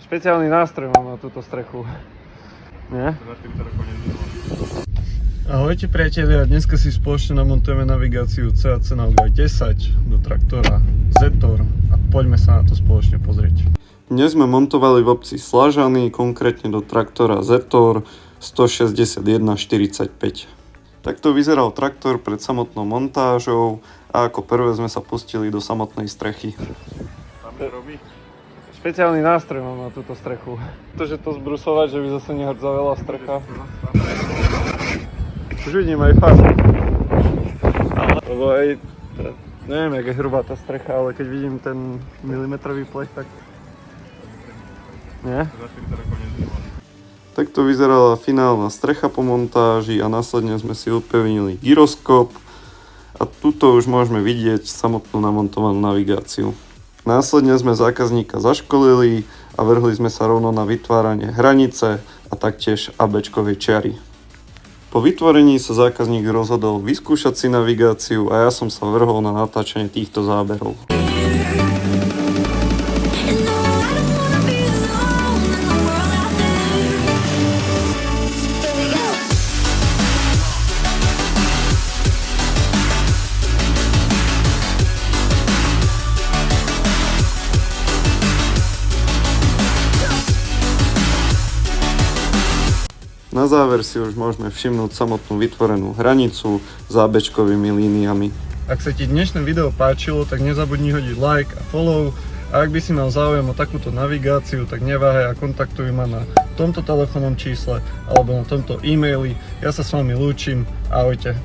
Špeciálny nástroj mám na túto strechu. Nie? Ahojte priatelia, dneska si spoločne namontujeme navigáciu CAC Nauga 10 do traktora Zetor a poďme sa na to spoločne pozrieť. Dnes sme montovali v obci Slažany, konkrétne do traktora Zetor 16145. Takto vyzeral traktor pred samotnou montážou a ako prvé sme sa pustili do samotnej strechy. Špeciálny nástroj mám na túto strechu. Pretože to zbrusovať, že by zase nehrdzavela strecha. Už vidím aj fakt. Lebo aj, neviem jak je hrubá tá strecha, ale keď vidím ten milimetrový plech, tak... Nie? Takto vyzerala finálna strecha po montáži a následne sme si upevnili gyroskop a tuto už môžeme vidieť samotnú namontovanú navigáciu. Následne sme zákazníka zaškolili a vrhli sme sa rovno na vytváranie hranice a taktiež ABčkovej čiary. Po vytvorení sa zákazník rozhodol vyskúšať si navigáciu a ja som sa vrhol na natáčanie týchto záberov. Na záver si už môžeme všimnúť samotnú vytvorenú hranicu s ABčkovými líniami. Ak sa ti dnešné video páčilo, tak nezabudni hodiť like a follow. A ak by si mal záujem o takúto navigáciu, tak neváhaj a kontaktuj ma na tomto telefónnom čísle alebo na tomto e-maili. Ja sa s vami lúčim. Ahojte.